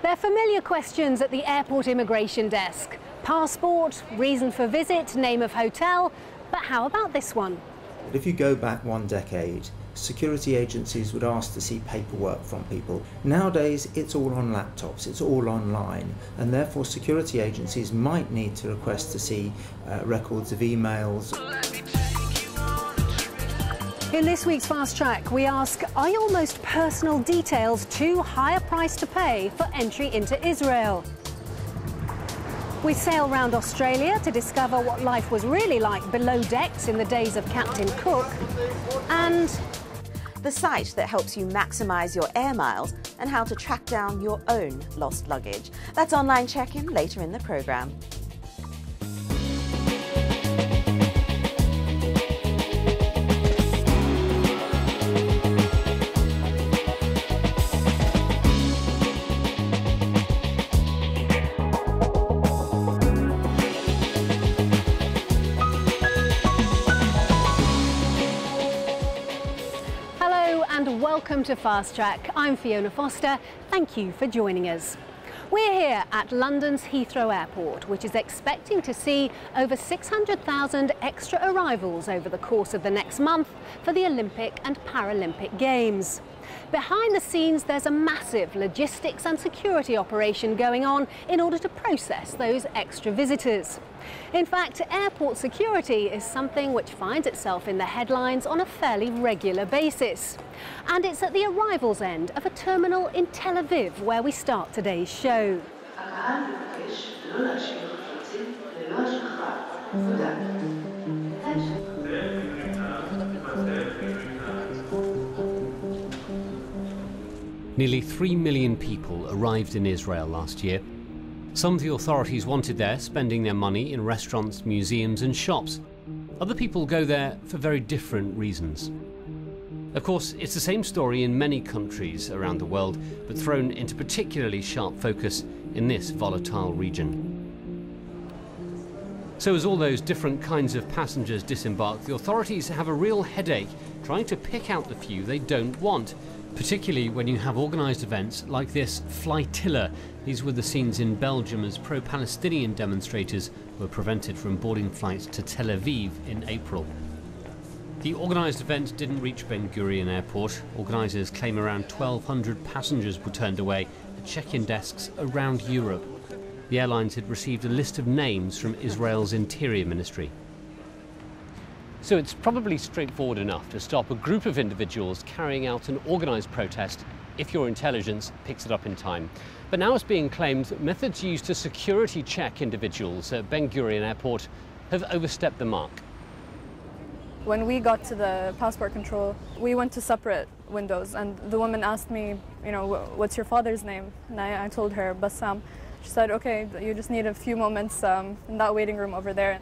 They're familiar questions at the airport immigration desk. Passport, reason for visit, name of hotel, but how about this one? If you go back 1 decade, security agencies would ask to see paperwork from people. Nowadays, it's all on laptops, it's all online, and therefore security agencies might need to request to see records of emails. In this week's Fast Track, we ask, are your most personal details too high a price to pay for entry into Israel? We sail round Australia to discover what life was really like below decks in the days of Captain Cook, and the site that helps you maximise your air miles and how to track down your own lost luggage. That's Online Check-In later in the programme. Welcome to Fast Track. I'm Fiona Foster. Thank you for joining us. We're here at London's Heathrow Airport, which is expecting to see over 600,000 extra arrivals over the course of the next month for the Olympic and Paralympic Games. Behind the scenes, there's a massive logistics and security operation going on in order to process those extra visitors. In fact, airport security is something which finds itself in the headlines on a fairly regular basis. And it's at the arrivals end of a terminal in Tel Aviv where we start today's show. Nearly 3 million people arrived in Israel last year. Some of the authorities wanted there, spending their money in restaurants, museums and shops. Other people go there for very different reasons. Of course, it's the same story in many countries around the world, but thrown into particularly sharp focus in this volatile region. So as all those different kinds of passengers disembark, the authorities have a real headache trying to pick out the few they don't want, particularly when you have organised events like this Flytilla. These were the scenes in Belgium as pro-Palestinian demonstrators were prevented from boarding flights to Tel Aviv in April. The organised event didn't reach Ben Gurion Airport. Organisers claim around 1,200 passengers were turned away at check-in desks around Europe. The airlines had received a list of names from Israel's Interior Ministry. So it's probably straightforward enough to stop a group of individuals carrying out an organised protest if your intelligence picks it up in time. But now it's being claimed that methods used to security check individuals at Ben Gurion Airport have overstepped the mark. When we got to the passport control, we went to separate windows, and the woman asked me, you know, what's your father's name? And I told her, Bassam. She said, okay, you just need a few moments in that waiting room over there.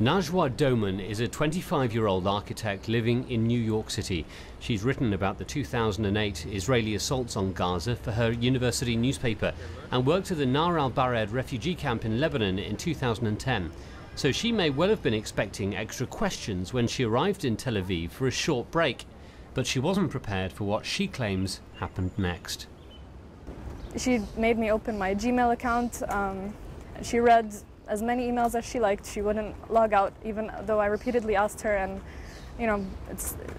Najwa Doman is a 25-year-old architect living in New York City. She's written about the 2008 Israeli assaults on Gaza for her university newspaper and worked at the Nar al-Bared refugee camp in Lebanon in 2010. So she may well have been expecting extra questions when she arrived in Tel Aviv for a short break. But she wasn't prepared for what she claims happened next. She made me open my Gmail account. She read as many emails as she liked. She wouldn't log out, even though I repeatedly asked her, and you know,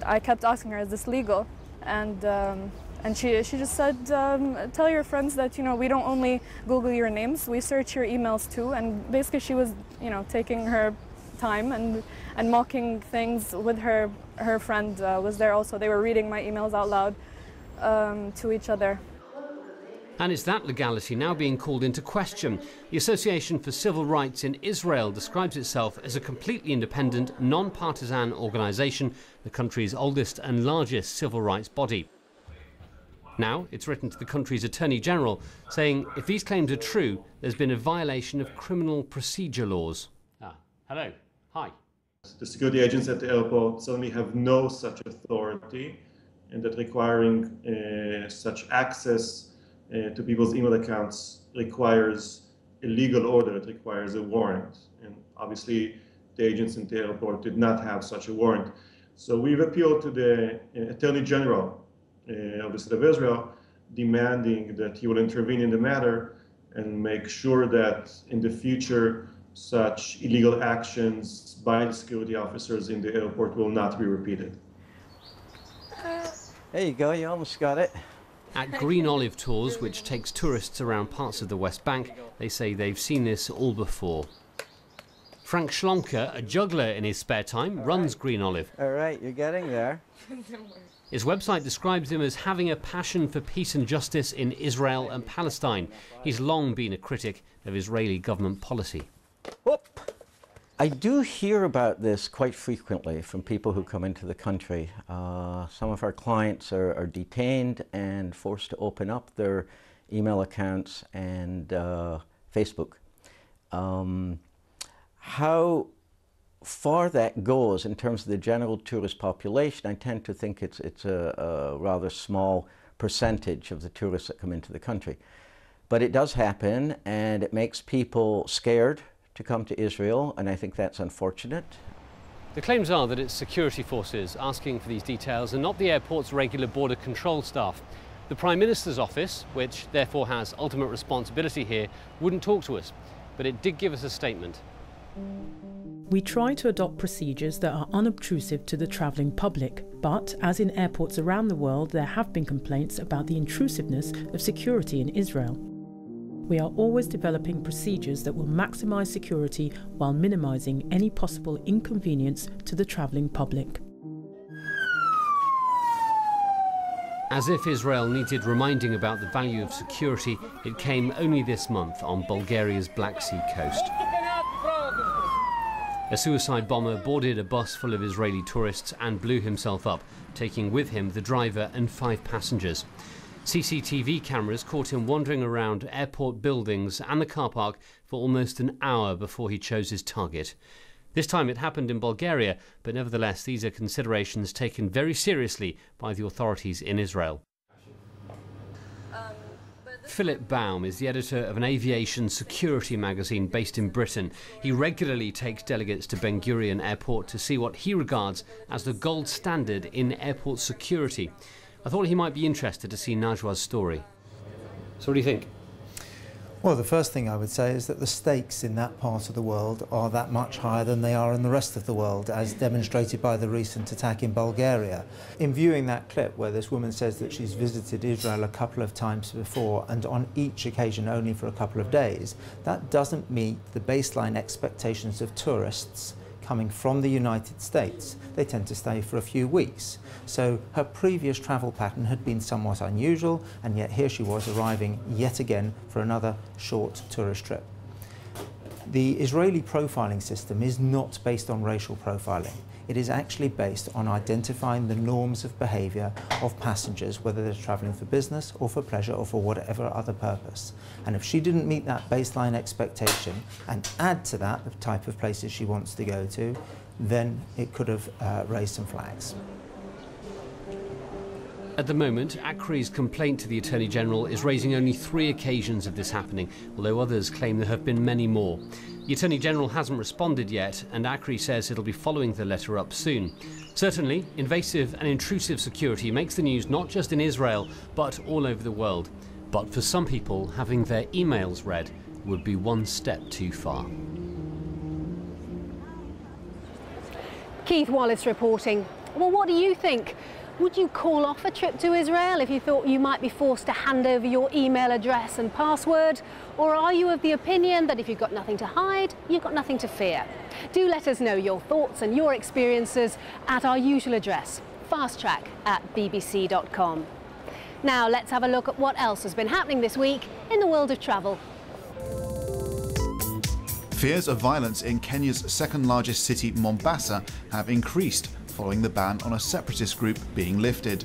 I kept asking her, is this legal? And she just said, tell your friends that, you know, we don't only Google your names, we search your emails too. And basically she was, you know, taking her time and mocking things with her friend was there also. They were reading my emails out loud to each other. And it's that legality now being called into question. The Association for Civil Rights in Israel describes itself as a completely independent, non-partisan organisation, the country's oldest and largest civil rights body. Now it's written to the country's Attorney General saying if these claims are true, there's been a violation of criminal procedure laws. Hello. Hi. The security agents at the airport certainly have no such authority, and that requiring such access to people's email accounts requires a legal order. It requires a warrant, and obviously the agents in the airport did not have such a warrant. So we've appealed to the Attorney General of the State of Israel demanding that he will intervene in the matter and make sure that in the future such illegal actions by the security officers in the airport will not be repeated. There you go, you almost got it. At Green Olive Tours, which takes tourists around parts of the West Bank, they say they've seen this all before. Frank Schlonker, a juggler in his spare time, runs Green Olive. All right, you're getting there. His website describes him as having a passion for peace and justice in Israel and Palestine. He's long been a critic of Israeli government policy. Whoop. I do hear about this quite frequently from people who come into the country. Some of our clients are detained and forced to open up their email accounts and Facebook. How far that goes in terms of the general tourist population, I tend to think it's a rather small percentage of the tourists that come into the country. But it does happen, and it makes people scared to come to Israel, and I think that's unfortunate. The claims are that it's security forces asking for these details and not the airport's regular border control staff. The Prime Minister's office, which therefore has ultimate responsibility here, wouldn't talk to us, but it did give us a statement. We try to adopt procedures that are unobtrusive to the travelling public, but as in airports around the world, there have been complaints about the intrusiveness of security in Israel. We are always developing procedures that will maximise security while minimising any possible inconvenience to the travelling public. As if Israel needed reminding about the value of security, it came only this month on Bulgaria's Black Sea coast. A suicide bomber boarded a bus full of Israeli tourists and blew himself up, taking with him the driver and 5 passengers. CCTV cameras caught him wandering around airport buildings and the car park for almost an hour before he chose his target. This time it happened in Bulgaria, but nevertheless these are considerations taken very seriously by the authorities in Israel. Philip Baum is the editor of an aviation security magazine based in Britain. He regularly takes delegates to Ben Gurion Airport to see what he regards as the gold standard in airport security. I thought he might be interested to see Najwa's story. So what do you think? Well, the first thing I would say is that the stakes in that part of the world are that much higher than they are in the rest of the world, as demonstrated by the recent attack in Bulgaria. In viewing that clip where this woman says that she's visited Israel a couple of times before, and on each occasion only for a couple of days, that doesn't meet the baseline expectations of tourists coming from the United States. They tend to stay for a few weeks. So her previous travel pattern had been somewhat unusual, and yet here she was arriving yet again for another short tourist trip. The Israeli profiling system is not based on racial profiling. It is actually based on identifying the norms of behaviour of passengers, whether they're travelling for business or for pleasure or for whatever other purpose. And if she didn't meet that baseline expectation and add to that the type of places she wants to go to, then it could have raised some flags. At the moment, ACRI's complaint to the Attorney General is raising only 3 occasions of this happening, although others claim there have been many more. The Attorney General hasn't responded yet, and ACRI says it'll be following the letter up soon. Certainly, invasive and intrusive security makes the news not just in Israel, but all over the world. But for some people, having their emails read would be one step too far. Keith Wallace reporting. Well, what do you think? Would you call off a trip to Israel if you thought you might be forced to hand over your email address and password? Or are you of the opinion that if you've got nothing to hide, you've got nothing to fear? Do let us know your thoughts and your experiences at our usual address, fasttrack@bbc.com. Now let's have a look at what else has been happening this week in the world of travel. Fears of violence in Kenya's second largest city, Mombasa, have increased following the ban on a separatist group being lifted.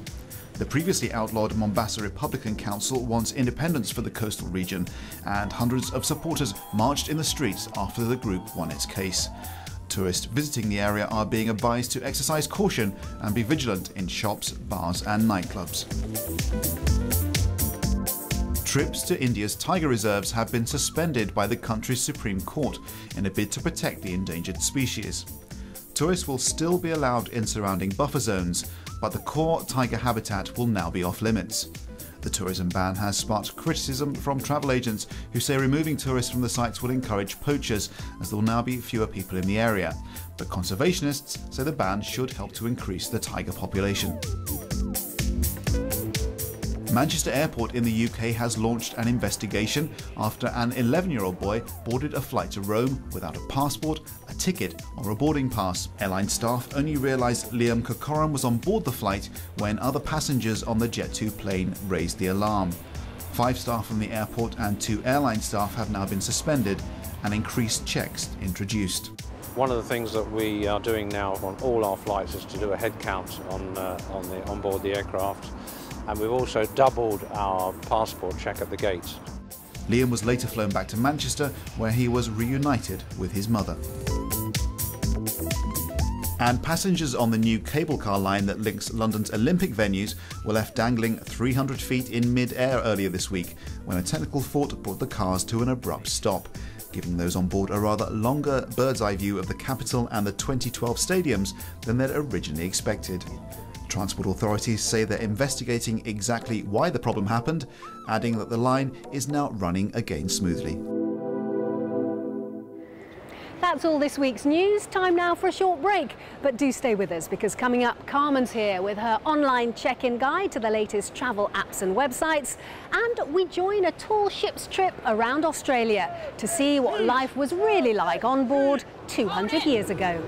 The previously outlawed Mombasa Republican Council wants independence for the coastal region, and hundreds of supporters marched in the streets after the group won its case. Tourists visiting the area are being advised to exercise caution and be vigilant in shops, bars and nightclubs. Trips to India's tiger reserves have been suspended by the country's Supreme Court in a bid to protect the endangered species. Tourists will still be allowed in surrounding buffer zones, but the core tiger habitat will now be off limits. The tourism ban has sparked criticism from travel agents who say removing tourists from the sites will encourage poachers, as there will now be fewer people in the area. But conservationists say the ban should help to increase the tiger population. Manchester Airport in the UK has launched an investigation after an 11-year-old boy boarded a flight to Rome without a passport, a ticket or a boarding pass. Airline staff only realised Liam Corcoran was on board the flight when other passengers on the Jet2 plane raised the alarm. 5 staff from the airport and 2 airline staff have now been suspended and increased checks introduced. One of the things that we are doing now on all our flights is to do a head count on board the aircraft. And we've also doubled our passport check at the gate. Liam was later flown back to Manchester, where he was reunited with his mother. And passengers on the new cable car line that links London's Olympic venues were left dangling 300 feet in mid-air earlier this week, when a technical fault brought the cars to an abrupt stop, giving those on board a rather longer bird's-eye view of the Capitol and the 2012 stadiums than they'd originally expected. Transport authorities say they're investigating exactly why the problem happened, adding that the line is now running again smoothly. That's all this week's news. Time now for a short break. But do stay with us, because coming up, Carmen's here with her online check-in guide to the latest travel apps and websites. And we join a tall ship's trip around Australia to see what life was really like on board 200 years ago.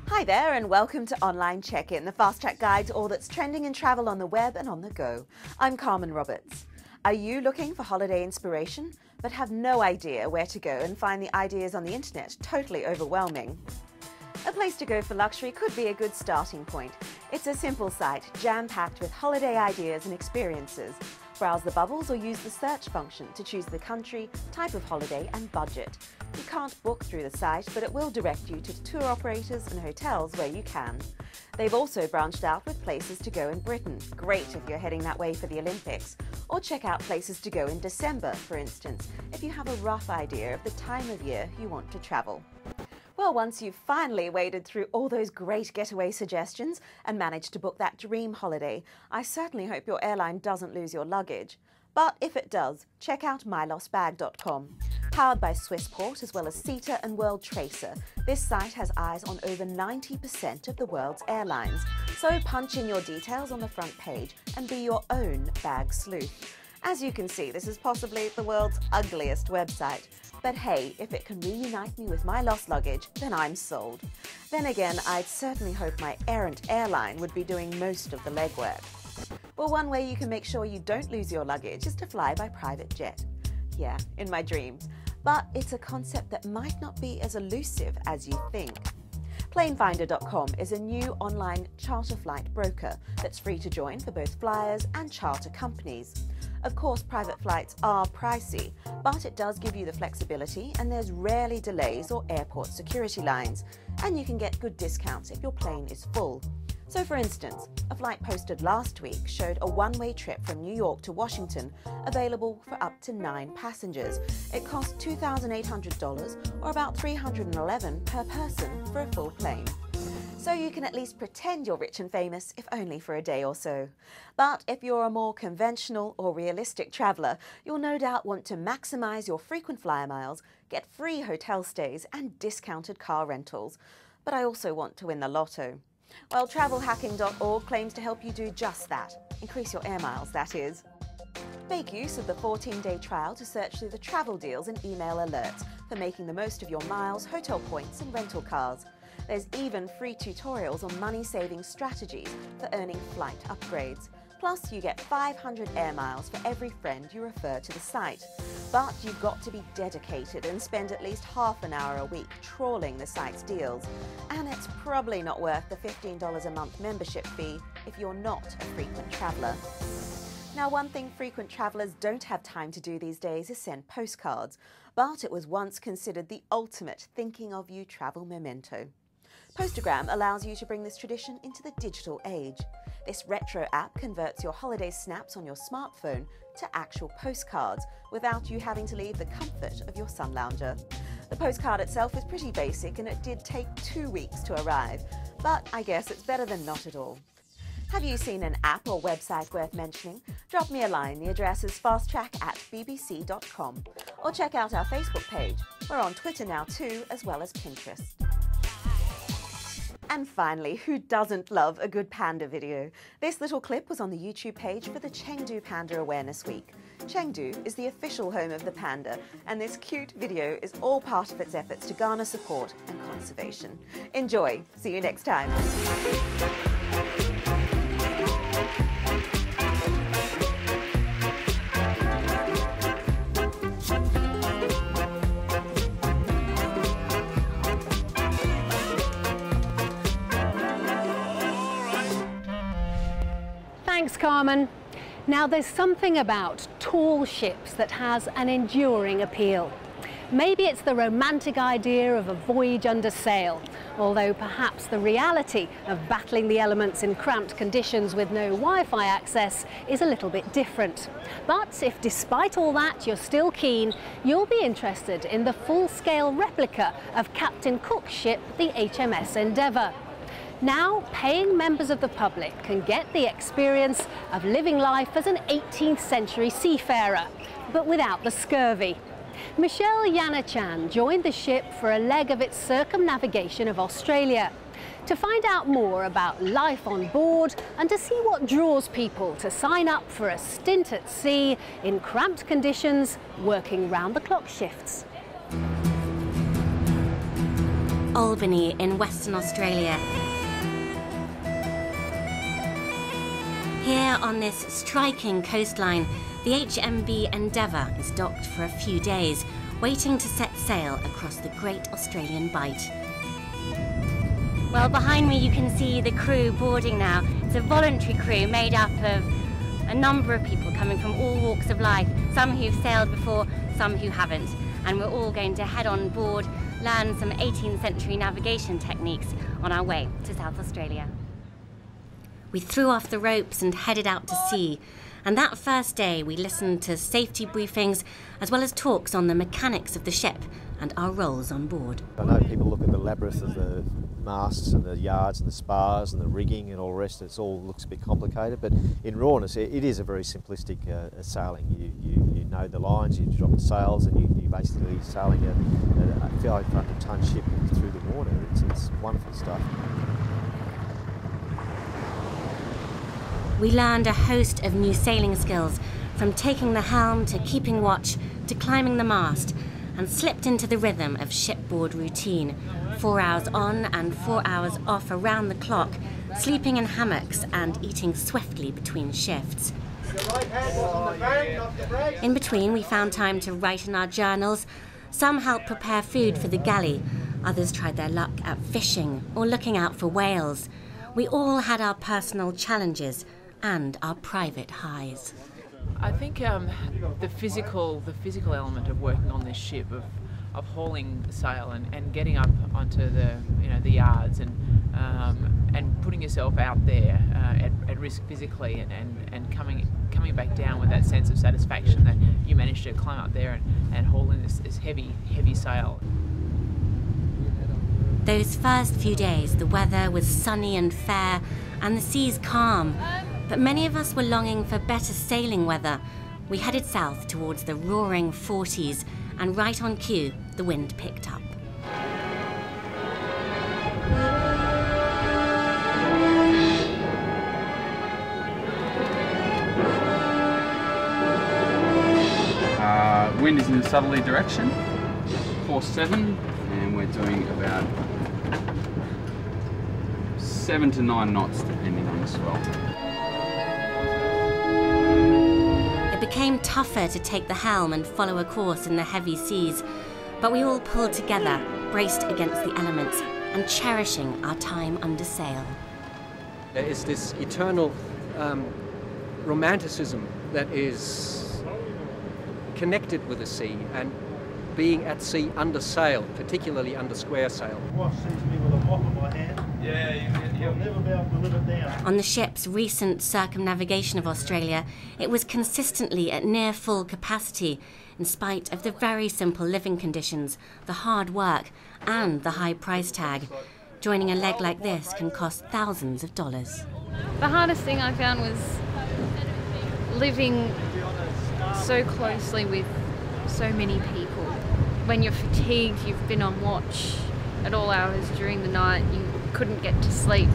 Hi there and welcome to Online Check-In, the fast-track guide to all that's trending in travel on the web and on the go. I'm Carmen Roberts. Are you looking for holiday inspiration but have no idea where to go and find the ideas on the internet totally overwhelming? A place to go for luxury could be a good starting point. It's a simple site, jam-packed with holiday ideas and experiences. Browse the bubbles or use the search function to choose the country, type of holiday and budget. You can't book through the site, but it will direct you to tour operators and hotels where you can. They've also branched out with places to go in Britain. Great if you're heading that way for the Olympics. Or check out places to go in December, for instance, if you have a rough idea of the time of year you want to travel. Well, once you've finally waded through all those great getaway suggestions and managed to book that dream holiday, I certainly hope your airline doesn't lose your luggage. But if it does, check out mylostbag.com. Powered by Swissport as well as CETA and World Tracer, this site has eyes on over 90% of the world's airlines. So punch in your details on the front page and be your own bag sleuth. As you can see, this is possibly the world's ugliest website. But hey, if it can reunite me with my lost luggage, then I'm sold. Then again, I'd certainly hope my errant airline would be doing most of the legwork. Well, one way you can make sure you don't lose your luggage is to fly by private jet. Yeah, in my dreams. But it's a concept that might not be as elusive as you think. Planefinder.com is a new online charter flight broker that's free to join for both flyers and charter companies. Of course, private flights are pricey, but it does give you the flexibility and there's rarely delays or airport security lines, and you can get good discounts if your plane is full. So for instance, a flight posted last week showed a one-way trip from New York to Washington available for up to 9 passengers. It cost $2,800 or about $311 per person for a full plane. So you can at least pretend you're rich and famous, if only for a day or so. But if you're a more conventional or realistic traveller, you'll no doubt want to maximise your frequent flyer miles, get free hotel stays and discounted car rentals. But I also want to win the lotto. Well, travelhacking.org claims to help you do just that. Increase your air miles, that is. Make use of the 14-day trial to search through the travel deals and email alerts for making the most of your miles, hotel points and rental cars. There's even free tutorials on money-saving strategies for earning flight upgrades. Plus, you get 500 air miles for every friend you refer to the site. But you've got to be dedicated and spend at least half an hour a week trawling the site's deals. And it's probably not worth the $15 a month membership fee if you're not a frequent traveller. Now, one thing frequent travellers don't have time to do these days is send postcards, but it was once considered the ultimate thinking of you travel memento. Postogram allows you to bring this tradition into the digital age. This retro app converts your holiday snaps on your smartphone to actual postcards without you having to leave the comfort of your sun lounger. The postcard itself is pretty basic and it did take 2 weeks to arrive, but I guess it's better than not at all. Have you seen an app or website worth mentioning? Drop me a line. The address is fasttrack@bbc.com. Or check out our Facebook page. We're on Twitter now too, as well as Pinterest. And finally, who doesn't love a good panda video? This little clip was on the YouTube page for the Chengdu Panda Awareness Week. Chengdu is the official home of the panda, and this cute video is all part of its efforts to garner support and conservation. Enjoy! See you next time. Thanks, Carmen. Now, there's something about tall ships that has an enduring appeal. Maybe it's the romantic idea of a voyage under sail, although perhaps the reality of battling the elements in cramped conditions with no Wi-Fi access is a little bit different. But if despite all that you're still keen, you'll be interested in the full-scale replica of Captain Cook's ship, the HMS Endeavour. Now, paying members of the public can get the experience of living life as an 18th century seafarer, but without the scurvy. Michelle Yanachan joined the ship for a leg of its circumnavigation of Australia. To find out more about life on board and to see what draws people to sign up for a stint at sea in cramped conditions, working round-the-clock shifts. Albany in Western Australia. Here on this striking coastline, the HMB Endeavour is docked for a few days, waiting to set sail across the Great Australian Bight. Well, behind me you can see the crew boarding now. It's a voluntary crew made up of a number of people coming from all walks of life, some who've sailed before, some who haven't. And we're all going to head on board, learn some 18th century navigation techniques on our way to South Australia. We threw off the ropes and headed out to sea. And that first day we listened to safety briefings as well as talks on the mechanics of the ship and our roles on board. I know people look at the Labrador as a masts and the yards and the spars and the rigging and all the rest. It all looks a bit complicated, but in rawness, it is a very simplistic sailing. You know the lines, you drop the sails, and you're basically sailing a 500-ton ship through the water. It's wonderful stuff. We learned a host of new sailing skills, from taking the helm to keeping watch to climbing the mast, and slipped into the rhythm of shipboard routine. 4 hours on and 4 hours off around the clock, sleeping in hammocks and eating swiftly between shifts. In between, we found time to write in our journals. Some helped prepare food for the galley. Others tried their luck at fishing or looking out for whales. We all had our personal challenges and our private highs. I think the physical element of working on this ship, of hauling sail and getting up onto the yards and putting yourself out there at risk physically and coming back down with that sense of satisfaction that you managed to climb up there and haul in this heavy sail. Those first few days, the weather was sunny and fair and the seas calm, but many of us were longing for better sailing weather. We headed south towards the roaring 40s, and right on cue, the wind picked up. Wind is in the southerly direction, force 7, and we're doing about 7 to 9 knots depending on the swell. It became tougher to take the helm and follow a course in the heavy seas, but we all pulled together, braced against the elements, and cherishing our time under sail. There is this eternal romanticism that is connected with the sea, and being at sea under sail, particularly under square sail. On the ship's recent circumnavigation of Australia, it was consistently at near full capacity, in spite of the very simple living conditions, the hard work, and the high price tag. Joining a leg like this can cost thousands of dollars. The hardest thing I found was living so closely with so many people. When you're fatigued, you've been on watch at all hours during the night, you couldn't get to sleep.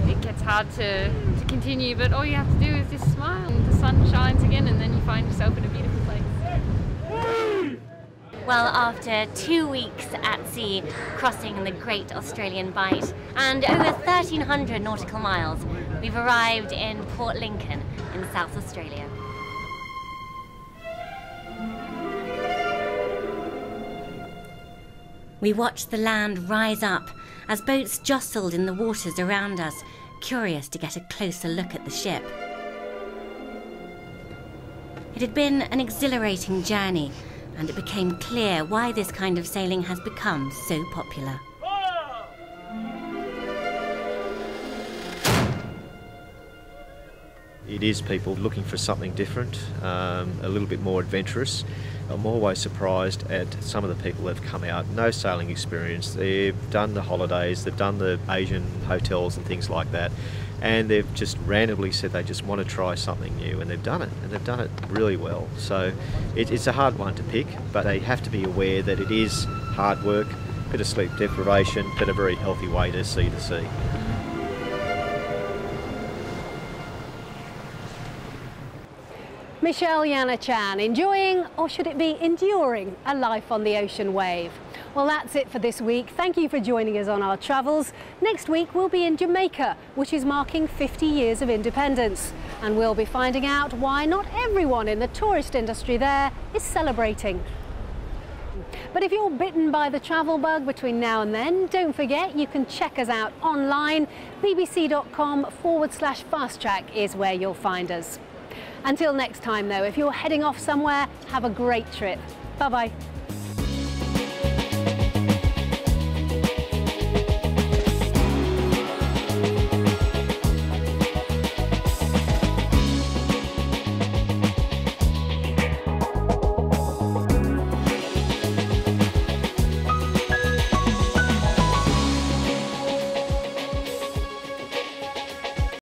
It gets hard to continue, but all you have to do is just smile and the sun shines again, and then you find yourself in a beautiful place. Well, after 2 weeks at sea, crossing the Great Australian Bight, and over 1,300 nautical miles, we've arrived in Port Lincoln in South Australia. We watched the land rise up as boats jostled in the waters around us, curious to get a closer look at the ship. It had been an exhilarating journey, and it became clear why this kind of sailing has become so popular. It is people looking for something different, a little bit more adventurous. I'm always surprised at some of the people that have come out, no sailing experience. They've done the holidays, they've done the Asian hotels and things like that, and they've just randomly said they just want to try something new, and they've done it, and they've done it really well. So it's a hard one to pick, but they have to be aware that it is hard work, a bit of sleep deprivation, but a very healthy way to see the sea. Michelle Yanachan, enjoying, or should it be enduring, a life on the ocean wave? Well, that's it for this week. Thank you for joining us on our travels. Next week we'll be in Jamaica, which is marking 50 years of independence. And we'll be finding out why not everyone in the tourist industry there is celebrating. But if you're bitten by the travel bug between now and then, don't forget you can check us out online. bbc.com/fasttrack is where you'll find us. Until next time though, if you're heading off somewhere, have a great trip. Bye-bye.